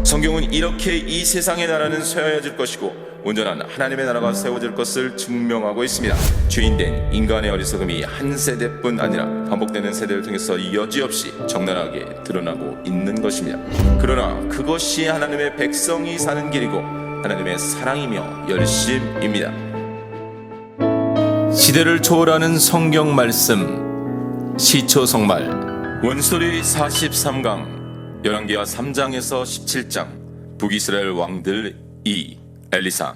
성경은 이렇게 이 세상의 나라는 쇠하여질 것이고 온전한 하나님의 나라가 세워질 것을 증명하고 있습니다. 죄인된 인간의 어리석음이 한 세대뿐 아니라 반복되는 세대를 통해서 여지없이 적나라하게 드러나고 있는 것입니다. 그러나 그것이 하나님의 백성이 사는 길이고 하나님의 사랑이며 열심입니다. 시대를 초월하는 성경 말씀 시초성말 원소리 43강 열왕기하 3장에서 17장 북이스라엘 왕들 2 엘리사.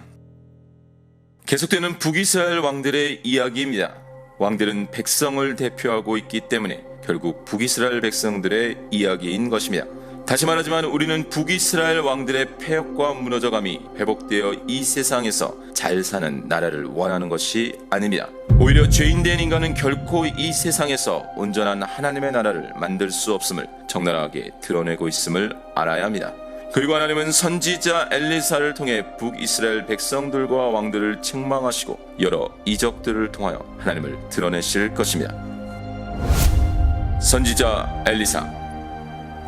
계속되는 북이스라엘 왕들의 이야기입니다. 왕들은 백성을 대표하고 있기 때문에 결국 북이스라엘 백성들의 이야기인 것입니다. 다시 말하지만 우리는 북이스라엘 왕들의 폐역과 무너져감이 회복되어 이 세상에서 잘 사는 나라를 원하는 것이 아닙니다. 오히려 죄인된 인간은 결코 이 세상에서 온전한 하나님의 나라를 만들 수 없음을 적나라하게 드러내고 있음을 알아야 합니다. 그리고 하나님은 선지자 엘리사를 통해 북이스라엘 백성들과 왕들을 책망하시고 여러 이적들을 통하여 하나님을 드러내실 것입니다. 선지자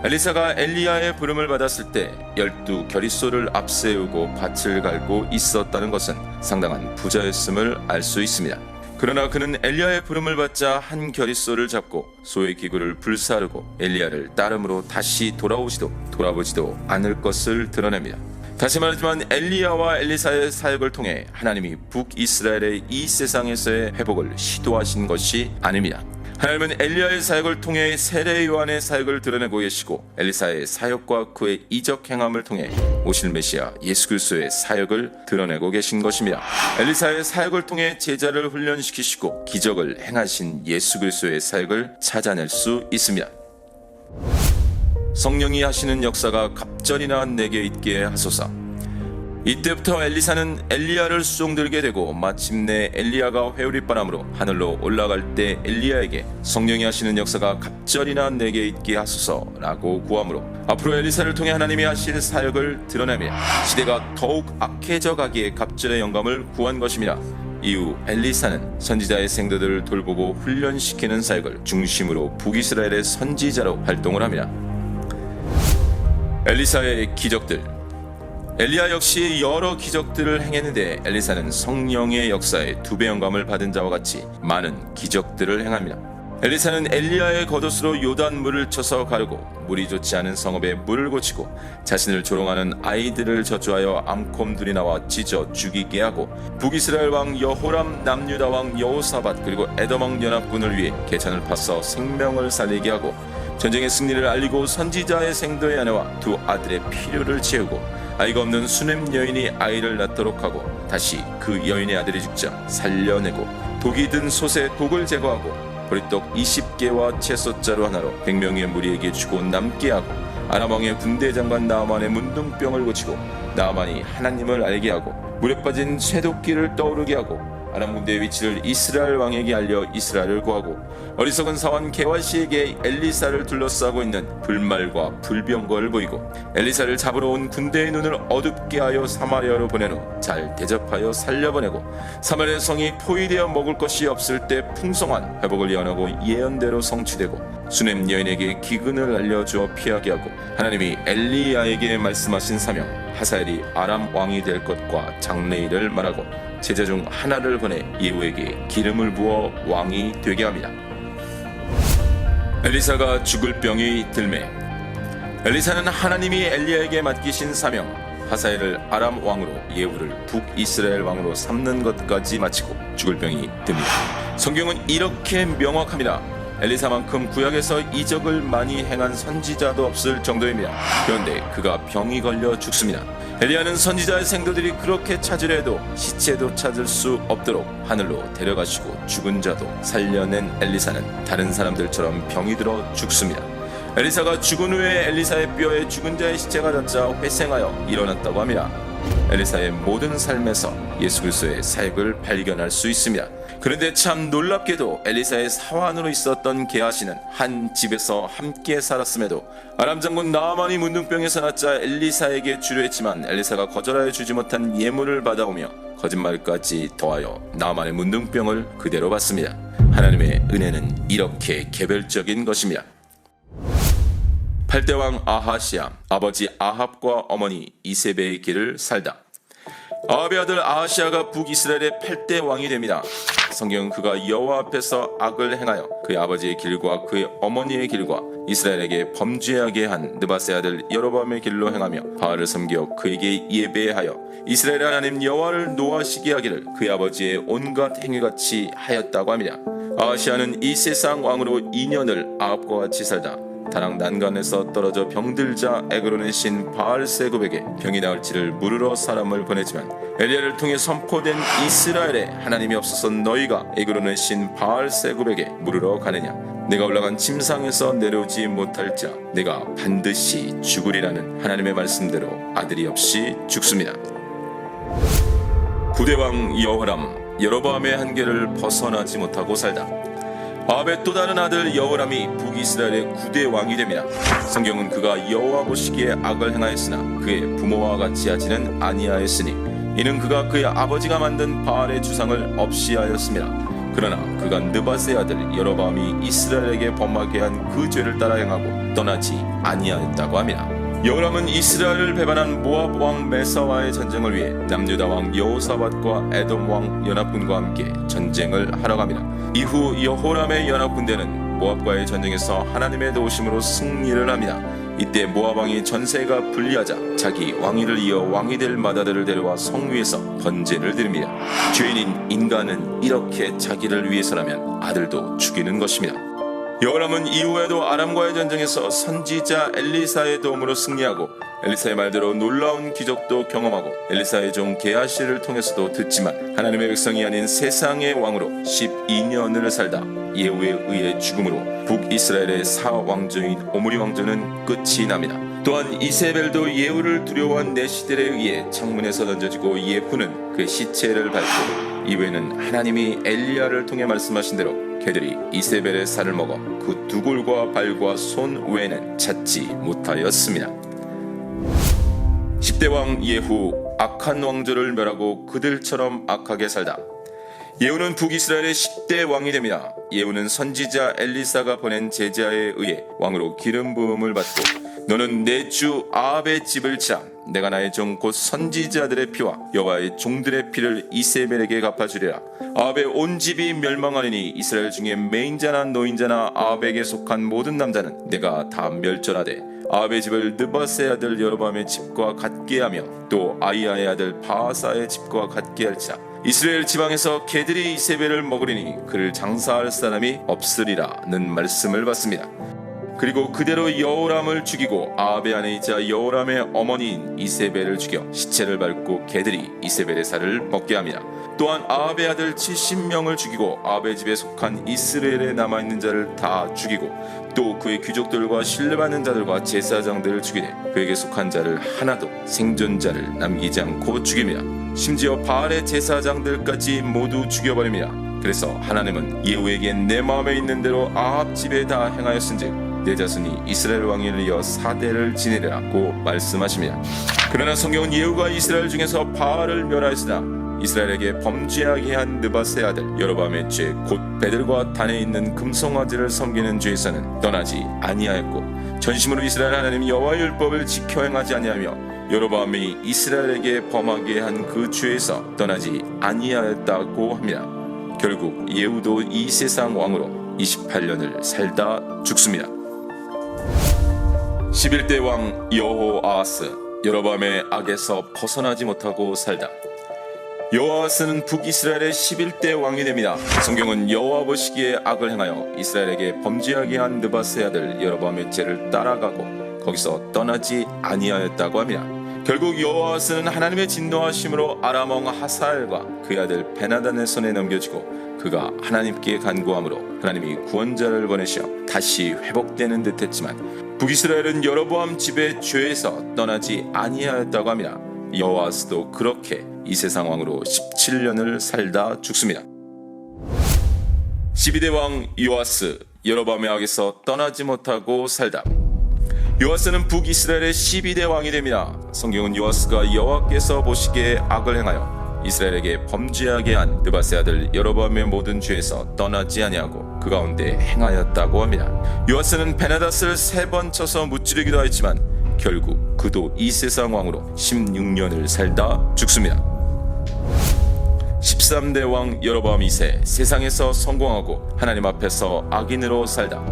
엘리사가 엘리야의 부름을 받았을 때 12겨릿소를 앞세우고 밭을 갈고 있었다는 것은 상당한 부자였음을 알 수 있습니다. 그러나 그는 엘리야의 부름을 받자 한 겨릿소를 잡고 소의 기구를 불사르고 엘리야를 따름으로 다시 돌아보지도 않을 것을 드러냅니다. 다시 말하지만 엘리야와 엘리사의 사역을 통해 하나님이 북이스라엘의 이 세상에서의 회복을 시도하신 것이 아닙니다. 하나님은 엘리야의 사역을 통해 세례 요한의 사역을 드러내고 계시고 엘리사의 사역과 그의 이적 행함을 통해 오실 메시아 예수 그리스도의 사역을 드러내고 계신 것입니다. 엘리사의 사역을 통해 제자를 훈련시키시고 기적을 행하신 예수 그리스도의 사역을 찾아낼 수 있습니다. 성령이 하시는 역사가 갑절이나 내게 있게 하소서. 이때부터 엘리사는 엘리야를 수종들게 되고 마침내 엘리야가 회오리바람으로 하늘로 올라갈 때 엘리야에게 성령이 하시는 역사가 갑절이나 내게 있게 하소서라고 구하므로 앞으로 엘리사를 통해 하나님이 하실 사역을 드러내며 시대가 더욱 악해져 가기에 갑절의 영감을 구한 것입니다. 이후 엘리사는 선지자의 생도들을 돌보고 훈련시키는 사역을 중심으로 북이스라엘의 선지자로 활동을 합니다. 엘리사의 기적들. 엘리야 역시 여러 기적들을 행했는데 엘리사는 성령의 역사에 2배 영감을 받은 자와 같이 많은 기적들을 행합니다. 엘리사는 엘리야의 겉옷으로 요단 물을 쳐서 가르고 물이 좋지 않은 성읍에 물을 고치고 자신을 조롱하는 아이들을 저주하여 암곰들이 나와 찢어 죽이게 하고 북이스라엘 왕 여호람, 남유다 왕 여호사밧 그리고 에돔 왕 연합군을 위해 계산을 파서 생명을 살리게 하고 전쟁의 승리를 알리고 선지자의 생도의 아내와 2 아들의 필요를 채우고 아이가 없는 수냄 여인이 아이를 낳도록 하고 다시 그 여인의 아들이 죽자 살려내고 독이 든 솥에 독을 제거하고 보리떡 20개와 채소자루 하나로 100명의 무리에게 주고 남게 하고 아람 왕의 군대 장관 나아만의 문둥병을 고치고 나아만이 하나님을 알게 하고 물에 빠진 쇠도끼를 떠오르게 하고 아람 군대의 위치를 이스라엘 왕에게 알려 이스라엘을 구하고 어리석은 사원 게와시에게 엘리사를 둘러싸고 있는 불말과 불병거를 보이고 엘리사를 잡으러 온 군대의 눈을 어둡게 하여 사마리아로 보낸 후 잘 대접하여 살려보내고 사마리아 성이 포위되어 먹을 것이 없을 때 풍성한 회복을 예언하고 예언대로 성취되고 수냄 여인에게 기근을 알려주어 피하게 하고 하나님이 엘리야에게 말씀하신 사명 하사엘이 아람 왕이 될 것과 장래일을 말하고 제자 중 하나를 보내 예후에게 기름을 부어 왕이 되게 합니다. 엘리사가 죽을 병이 들매. 엘리사는 하나님이 엘리야에게 맡기신 사명 하사엘을 아람 왕으로 예후를 북이스라엘 왕으로 삼는 것까지 마치고 죽을 병이 듭니다. 성경은 이렇게 명확합니다. 엘리사만큼 구약에서 이적을 많이 행한 선지자도 없을 정도입니다. 그런데 그가 병이 걸려 죽습니다. 엘리야는 선지자의 생도들이 그렇게 찾으려 해도 시체도 찾을 수 없도록 하늘로 데려가시고 죽은 자도 살려낸 엘리사는 다른 사람들처럼 병이 들어 죽습니다. 엘리사가 죽은 후에 엘리사의 뼈에 죽은 자의 시체가 닿자 회생하여 일어났다고 합니다. 엘리사의 모든 삶에서 예수 그리스도의 사역을 발견할 수 있습니다. 그런데 참 놀랍게도 엘리사의 사환으로 있었던 게하시는 한 집에서 함께 살았음에도 아람 장군 나아만이 문둥병에서 낫자 엘리사에게 주려 했지만 엘리사가 거절하여 주지 못한 예물을 받아오며 거짓말까지 더하여 나아만의 문둥병을 그대로 받습니다. 하나님의 은혜는 이렇게 개별적인 것입니다. 8대 왕 아하시야, 아버지 아합과 어머니 이세벨의 길을 살다. 아합의 아들 아하시야가 북이스라엘의 8대 왕이 됩니다. 성경은 그가 여호와 앞에서 악을 행하여 그의 아버지의 길과 그의 어머니의 길과 이스라엘에게 범죄하게 한 느바세 아들 여로보암의 길로 행하며 바알을 섬겨 그에게 예배하여 이스라엘의 하나님 여호와를 노하시게 하기를 그의 아버지의 온갖 행위같이 하였다고 합니다. 아하시야는 이 세상 왕으로 2년을 아합과 같이 살다 다락 난간에서 떨어져 병들자 에그론의 신 바알세굽에게 병이 나을지를 물으러 사람을 보내지만 엘리야를 통해 선포된 이스라엘에 하나님이 없어서 너희가 에그론의 신 바알세굽에게 물으러 가느냐. 내가 올라간 침상에서 내려오지 못할지라 내가 반드시 죽으리라는 하나님의 말씀대로 아들이 없이 죽습니다. 9대 왕 여호람, 여로보암의 한계를 벗어나지 못하고 살다. 아합의 또 다른 아들 여호람이 북이스라엘의 9대 왕이 됩니다. 성경은 그가 여호와 보시기에 악을 행하였으나 그의 부모와 같이 하지는 아니하였으니 이는 그가 그의 아버지가 만든 바알의 주상을 없이 하였습니다. 그러나 그가 느바세 아들 여로보암이 이스라엘에게 범하게 한 그 죄를 따라 행하고 떠나지 아니하였다고 합니다. 여호람은 이스라엘을 배반한 모압 왕 메사와의 전쟁을 위해 남유다 왕 여호사밧과 에돔 왕 연합군과 함께 전쟁을 하러 갑니다. 이후 여호람의 연합군대는 모압과의 전쟁에서 하나님의 도우심으로 승리를 합니다. 이때 모압 왕이 전세가 불리하자 자기 왕위를 이어 왕이 될 마다들을 데려와 성 위에서 번제를 드립니다. 죄인인 인간은 이렇게 자기를 위해서라면 아들도 죽이는 것입니다. 여호람은 이후에도 아람과의 전쟁에서 선지자 엘리사의 도움으로 승리하고 엘리사의 말대로 놀라운 기적도 경험하고 엘리사의 종 게하시를 통해서도 듣지만 하나님의 백성이 아닌 세상의 왕으로 12년을 살다 예후에 의해 죽음으로 북이스라엘의 사왕조인 오므리 왕조는 끝이 납니다. 또한 이세벨도 예후를 두려워한 내시들에 의해 창문에서 던져지고 예후는 그 시체를 밟고 이후에는 하나님이 엘리야를 통해 말씀하신 대로 그들이 이세벨의 살을 먹어 그 두골과 발과 손 외에는 찾지 못하였습니다. 10대 왕 예후, 악한 왕조를 멸하고 그들처럼 악하게 살다. 예후는 북이스라엘의 10대 왕이 됩니다. 예후는 선지자 엘리사가 보낸 제자에 의해 왕으로 기름 부음을 받고 너는 내 주 아합의 집을 치라. 내가 나의 종 곧 선지자들의 피와 여호와의 종들의 피를 이세벨에게 갚아주리라. 아합의 온 집이 멸망하리니 이스라엘 중에 맹인자나 노인자나 아합에게 속한 모든 남자는 내가 다 멸절하되 아합의 집을 느바세 아들 여로보암의 집과 같게 하며 또 아이야의 아들 바하사의 집과 같게 할지라. 이스라엘 지방에서 개들이 이세벨을 먹으리니 그를 장사할 사람이 없으리라는 말씀을 받습니다. 그리고 그대로 여호람을 죽이고 아합의 아내이자 여호람의 어머니인 이세벨을 죽여 시체를 밟고 개들이 이세벨의 살을 먹게 합니다. 또한 아합의 아들 70명을 죽이고 아합의 집에 속한 이스라엘에 남아있는 자를 다 죽이고 또 그의 귀족들과 신뢰받는 자들과 제사장들을 죽이되 그에게 속한 자를 하나도 생존자를 남기지 않고 죽입니다. 심지어 바알의 제사장들까지 모두 죽여버립니다. 그래서 하나님은 예후에게 내 마음에 있는 대로 아합 집에 다 행하였은즉 내 자손이 이스라엘 왕위를 이어 4대를 지내리라고 말씀하십니다. 그러나 성경은 예후가 이스라엘 중에서 바알을 멸하였으나 이스라엘에게 범죄하게 한 느바세 아들 여로보암의 죄 곧 베들과 단에 있는 금송아지를 섬기는 죄에서는 떠나지 아니하였고 전심으로 이스라엘 하나님 여호와의 율법을 지켜 행하지 아니하며 여로보암이 이스라엘에게 범하게 한 그 죄에서 떠나지 아니하였다고 합니다. 결국 예후도 이 세상 왕으로 28년을 살다 죽습니다. 11대 왕 여호아하스, 여로보암의 악에서 벗어나지 못하고 살다. 여호아하스는 북이스라엘의 11대 왕이 됩니다. 성경은 여호와 보시기에 악을 행하여 이스라엘에게 범죄하게 한 느바세 아들 여로보암의 죄를 따라가고 거기서 떠나지 아니하였다고 합니다. 결국 여호아하스는 하나님의 진노하심으로 아람 왕 하사엘과 그의 아들 베나단의 손에 넘겨지고 그가 하나님께 간구함으로 하나님이 구원자를 보내시어 다시 회복되는 듯했지만 북이스라엘은 여로보암 집의 죄에서 떠나지 아니하였다고 합니다. 여호아하스도 그렇게 이 세상 왕으로 17년을 살다 죽습니다. 12대 왕 요아스, 여로보암의 악에서 떠나지 못하고 살다. 요아스는 북이스라엘의 12대 왕이 됩니다. 성경은 요아스가 여호와께서 보시기에 악을 행하여 이스라엘에게 범죄하게 한 느밧의 아들 여로보암의 모든 죄에서 떠나지 아니하고 그 가운데 행하였다고 합니다. 요아스는 베나다스를 3번 쳐서 무찌르기도 하였지만 결국 그도 이 세상 왕으로 16년을 살다 죽습니다. 13대 왕 여로보암 2세, 세상에서 성공하고 하나님 앞에서 악인으로 살다.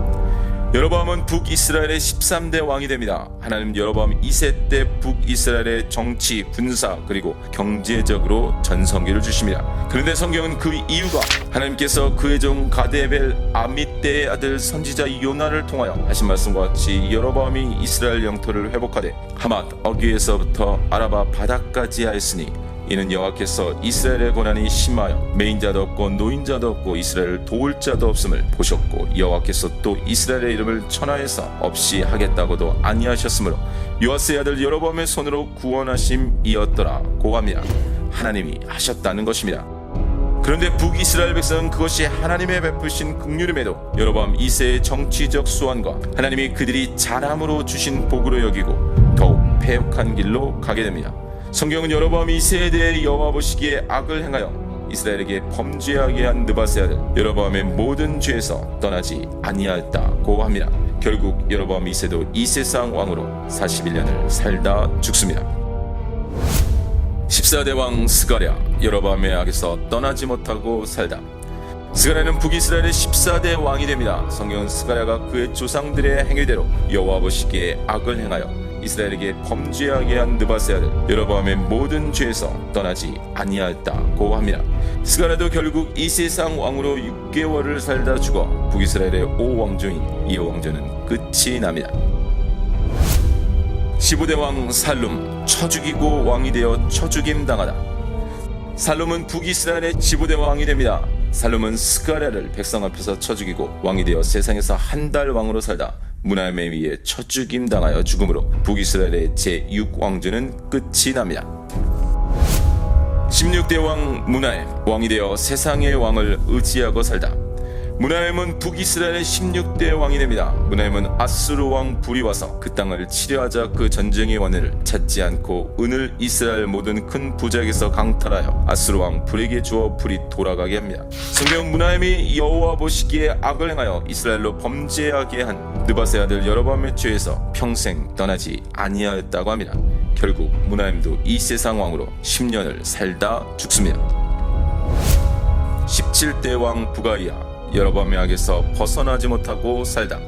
여로보암은 북이스라엘의 13대 왕이 됩니다. 하나님 여로보암 2세 때 북이스라엘의 정치, 군사 그리고 경제적으로 전성기를 주십니다. 그런데 성경은 그 이유가 하나님께서 그의 종 가데벨 아미떼의 아들 선지자 요나를 통하여 하신 말씀과 같이 여로보암이 이스라엘 영토를 회복하되 하맛 어귀에서부터 아라바 바다까지 하였으니 이는 여호와께서 이스라엘의 고난이 심하여 메인자도 없고 노인자도 없고 이스라엘을 도울 자도 없음을 보셨고 여호와께서 또 이스라엘의 이름을 천하에서 없이 하겠다고도 아니하셨으므로 요아스의 아들 여로보암의 손으로 구원하심이었더라고 합니다. 하나님이 하셨다는 것입니다. 그런데 북이스라엘 백성은 그것이 하나님의 베푸신 긍휼임에도 여로보암 2세의 정치적 수완과 하나님이 그들이 잘함으로 주신 복으로 여기고 더욱 패역한 길로 가게 됩니다. 성경은 여로보암 2세에 대해 여호와 보시기에 악을 행하여 이스라엘에게 범죄하게 한 느밧의 아들 여로보암의 모든 죄에서 떠나지 아니하였다고 합니다. 결국 여로보암 2세도 이 세상 왕으로 41년을 살다 죽습니다. 14대 왕 스가랴, 여로보암의 악에서 떠나지 못하고 살다. 스가랴는 북이스라엘의 14대 왕이 됩니다. 성경은 스가랴가 그의 조상들의 행위대로 여호와 보시기에 악을 행하여 이스라엘에게 범죄하게 한 느밧의 아들 여로보암의 모든 죄에서 떠나지 아니하였다고 합니다. 스가랴도 결국 이 세상 왕으로 6개월을 살다 죽어 북이스라엘의 5왕조인 이 5왕조는 끝이 납니다. 15대 왕 살룸, 쳐죽이고 왕이 되어 쳐죽임 당하다. 살룸은 북이스라엘의 15대 왕이 됩니다. 살룸은 스가랴를 백성 앞에서 쳐죽이고 왕이 되어 세상에서 한 달 왕으로 살다 문하임에 의해 쳐죽임 당하여 죽음으로 북이스라엘의 제6왕조는 끝이 납니다. 16대 왕 문하임, 왕이 되어 세상의 왕을 의지하고 살다. 문하임은 북이스라엘의 16대 왕이 됩니다. 문하임은 아수르 왕 불이 와서 그 땅을 치려하자 그 전쟁의 원인을 찾지 않고 은을 이스라엘 모든 큰 부작에서 강탈하여 아수르 왕 불에게 주어 불이 돌아가게 합니다. 성경 문하임이 여호와 보시기에 악을 행하여 이스라엘로 범죄하게 한 느밧의 아들 여로보암의 죄에서 평생 떠나지 아니하였다고 합니다. 결국 문하임도 이 세상 왕으로 10년을 살다 죽습니다. 17대 왕 부가이야, 여로보암의 악에서 벗어나지 못하고 살다.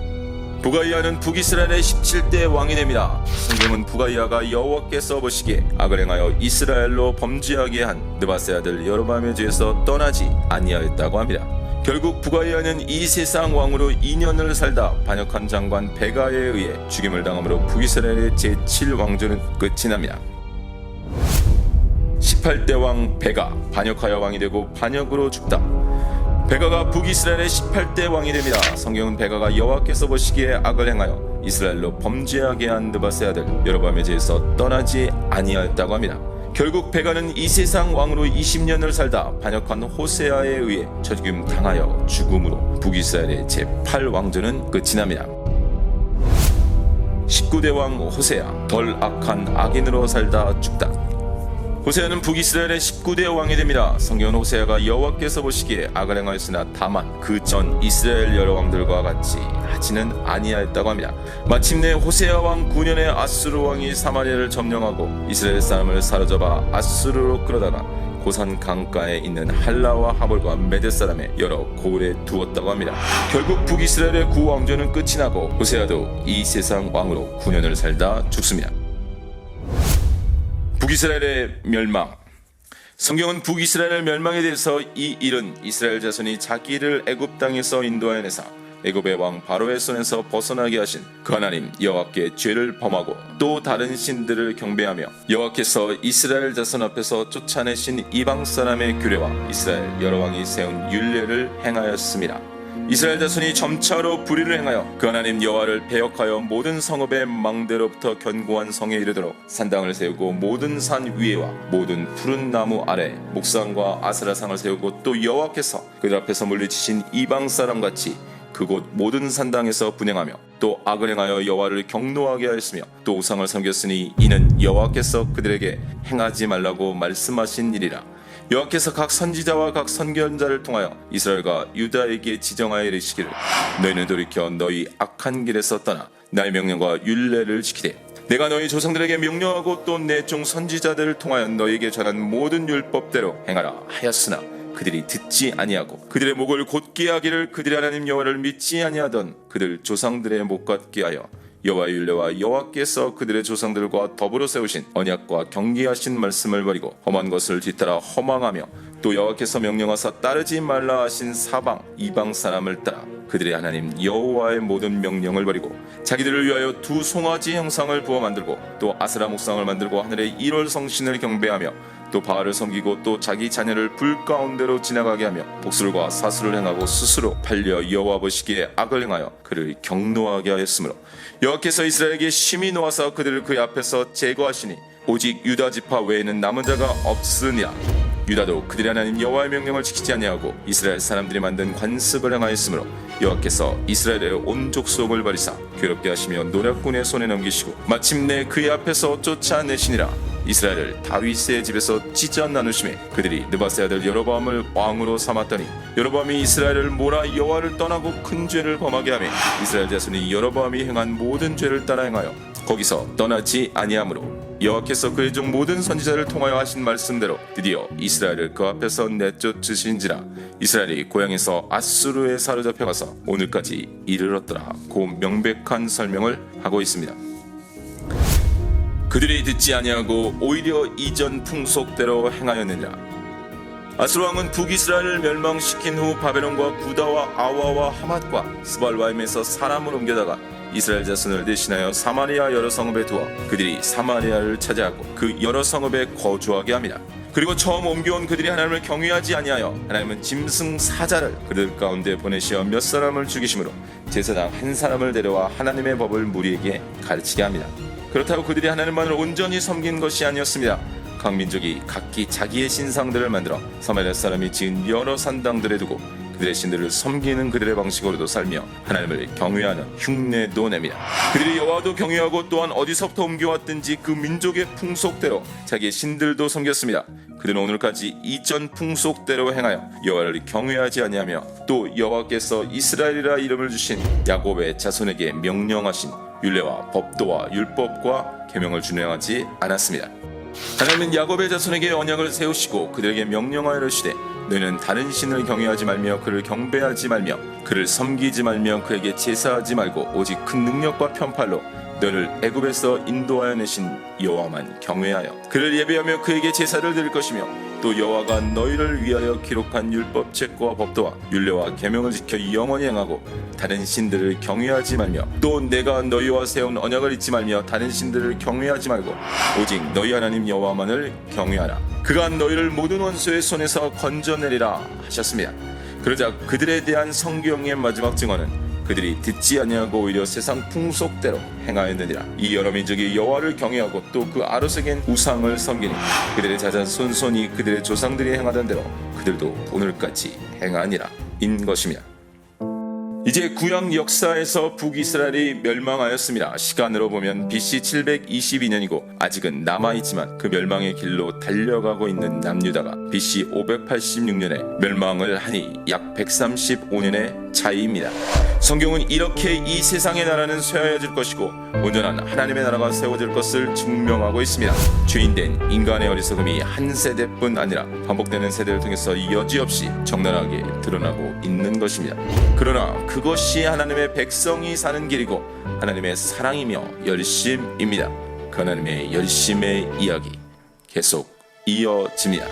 부가이아는 북이스라엘의 17대 왕이 됩니다. 성경은 부가이아가 여호와께서 보시기에 악을 행하여 이스라엘로 범죄하게 한 느밧의 아들 여로보암의 죄에서 떠나지 아니하였다고 합니다. 결국 부가이아는 이 세상 왕으로 2년을 살다 반역한 장관 베가에 의해 죽임을 당함으로 북이스라엘의 제7왕조는 끝이 납니다. 18대 왕 베가, 반역하여 왕이 되고 반역으로 죽다. 베가가 북이스라엘의 18대 왕이 됩니다. 성경은 베가가 여호와께서 보시기에 악을 행하여 이스라엘로 범죄하게 한 느밧의 아들 여로보암의 죄에서 떠나지 아니하였다고 합니다. 결국 베가는 이 세상 왕으로 20년을 살다 반역한 호세아에 의해 쳐죽임 당하여 죽음으로 북이스라엘의 제8왕조는 끝이 납니다. 19대 왕 호세아, 덜 악한 악인으로 살다 죽다. 호세아는 북이스라엘의 19대 왕이 됩니다. 성경은 호세아가 여호와께서 보시기에 악을 행하였으나 다만 그 전 이스라엘 여러 왕들과 같이 하지는 아니하였다고 합니다. 마침내 호세아 왕 9년에 아수르 왕이 사마리아를 점령하고 이스라엘 사람을 사로잡아 아수르로 끌어다가 고산 강가에 있는 할라와 하볼과 메대 사람의 여러 고을에 두었다고 합니다. 결국 북이스라엘의 9왕조는 끝이 나고 호세아도 이 세상 왕으로 9년을 살다 죽습니다. 북이스라엘의 멸망. 성경은 북이스라엘 멸망에 대해서 이 일은 이스라엘 자손이 자기를 애굽 땅에서 인도하여내사 애굽의 왕 바로의 손에서 벗어나게 하신 그 하나님 여호와께 죄를 범하고 또 다른 신들을 경배하며 여호와께서 이스라엘 자손 앞에서 쫓아내신 이방 사람의 규례와 이스라엘 여러 왕이 세운 율례를 행하였습니다. 이스라엘 자손이 점차로 불의를 행하여 그 하나님 여호와를 배역하여 모든 성읍의 망대로부터 견고한 성에 이르도록 산당을 세우고 모든 산 위에와 모든 푸른 나무 아래 목상과 아스라상을 세우고 또 여호와께서 그들 앞에서 물리치신 이방 사람같이 그곳 모든 산당에서 분행하며 또 악을 행하여 여호와를 경노하게 하였으며 또 우상을 섬겼으니 이는 여호와께서 그들에게 행하지 말라고 말씀하신 일이라. 여호와께서 각 선지자와 각 선견자를 통하여 이스라엘과 유다에게 지정하여 이르시기를 너희는 돌이켜 너희 악한 길에서 떠나 나의 명령과 율례를 지키되 내가 너희 조상들에게 명령하고 또 내 종 선지자들을 통하여 너희에게 전한 모든 율법대로 행하라 하였으나 그들이 듣지 아니하고 그들의 목을 곧게 하기를 그들의 하나님 여호와를 믿지 아니하던 그들 조상들의 목 같게 하여 여호와의 율례와 여호와께서 그들의 조상들과 더불어 세우신 언약과 경계하신 말씀을 버리고 험한 것을 뒤따라 허망하며 또 여호와께서 명령하사 따르지 말라 하신 사방 이방 사람을 따라 그들의 하나님 여호와의 모든 명령을 버리고 자기들을 위하여 두 송아지 형상을 부어 만들고 또 아스라 목상을 만들고 하늘의 일월 성신을 경배하며 또 바알을 섬기고 또 자기 자녀를 불 가운데로 지나가게 하며 복술과 사술을 행하고 스스로 팔려 여호와 보시기에 악을 행하여 그를 경노하게 하였으므로 여호와께서 이스라엘에게 심히 노하사 그들을 그의 앞에서 제거하시니 오직 유다 지파 외에는 남은 자가 없으니라. 유다도 그들의 하나님 여호와의 명령을 지키지 아니하고 이스라엘 사람들이 만든 관습을 행하였으므로 여호와께서 이스라엘의 온 족속을 버리사 괴롭게 하시며 노략군의 손에 넘기시고 마침내 그의 앞에서 쫓아내시니라. 이스라엘을 다윗의 집에서 찢어 나누심에 그들이 느바세 아들 여로보암을 왕으로 삼았더니 여로보암이 이스라엘을 몰아 여호와를 떠나고 큰 죄를 범하게 하며 이스라엘 자손이 여로보암이 행한 모든 죄를 따라 행하여 거기서 떠나지 아니하므로 여호와께서 그의 종 모든 선지자를 통하여 하신 말씀대로 드디어 이스라엘을 그 앞에서 내쫓으신지라. 이스라엘이 고향에서 아수르에 사로잡혀 가서 오늘까지 이르렀더라. 고 명백한 설명을 하고 있습니다. 그들이 듣지 아니하고 오히려 이전 풍속대로 행하였느니라. 아수르 왕은 북이스라엘을 멸망시킨 후 바벨론과 구다와 아와와 하맛과 스발와임에서 사람을 옮겨다가 이스라엘 자손을 대신하여 사마리아 여러 성읍에 두어 그들이 사마리아를 차지하고 그 여러 성읍에 거주하게 합니다. 그리고 처음 옮겨온 그들이 하나님을 경외하지 아니하여 하나님은 짐승 사자를 그들 가운데 보내시어 몇 사람을 죽이심으로 제사장 한 사람을 데려와 하나님의 법을 무리에게 가르치게 합니다. 그렇다고 그들이 하나님만을 온전히 섬긴 것이 아니었습니다. 각 민족이 각기 자기의 신상들을 만들어 사마리아 사람이 지은 여러 산당들에 두고 그들의 신들을 섬기는 그들의 방식으로도 살며 하나님을 경외하는 흉내도 냅니다. 그들이 여호와도 경외하고 또한 어디서부터 옮겨왔든지 그 민족의 풍속대로 자기의 신들도 섬겼습니다. 그들은 오늘까지 이전 풍속대로 행하여 여호와를 경외하지 아니하며 또 여호와께서 이스라엘이라 이름을 주신 야곱의 자손에게 명령하신 율례와 법도와 율법과 계명을 준행하지 않았습니다. 하나님은 야곱의 자손에게 언약을 세우시고 그들에게 명령하여 이르시되 너희는 다른 신을 경외하지 말며 그를 경배하지 말며 그를 섬기지 말며 그에게 제사하지 말고 오직 큰 능력과 편팔로 너를 애굽에서 인도하여 내신 여호와만 경외하여 그를 예배하며 그에게 제사를 드릴 것이며 또 여호와가 너희를 위하여 기록한 율법책과 법도와 율례와 계명을 지켜 영원히 행하고 다른 신들을 경외하지 말며 또 내가 너희와 세운 언약을 잊지 말며 다른 신들을 경외하지 말고 오직 너희 하나님 여호와만을 경외하라. 그가 너희를 모든 원수의 손에서 건져내리라 하셨습니다. 그러자 그들에 대한 성경의 마지막 증언은 그들이 듣지 아니하고 오히려 세상 풍속대로 행하였느니라. 이 여러 민족이 여호와를 경외하고 또 그 아로색인 우상을 섬기니 그들의 자손손이 그들의 조상들이 행하던 대로 그들도 오늘까지 행하니라 인 것입니다. 이제 구약 역사에서 북이스라엘이 멸망하였습니다. 시간으로 보면 BC 722년이고 아직은 남아있지만 그 멸망의 길로 달려가고 있는 남유다가 BC 586년에 멸망을 하니 약 135년의 차이입니다. 성경은 이렇게 이 세상의 나라는 쇠하여질 것이고 온전한 하나님의 나라가 세워질 것을 증명하고 있습니다. 죄인된 인간의 어리석음이 한 세대뿐 아니라 반복되는 세대를 통해서 여지없이 적나라하게 드러나고 있는 것입니다. 그러나 그것이 하나님의 백성이 사는 길이고 하나님의 사랑이며 열심입니다. 그 하나님의 열심의 이야기 계속 이어집니다.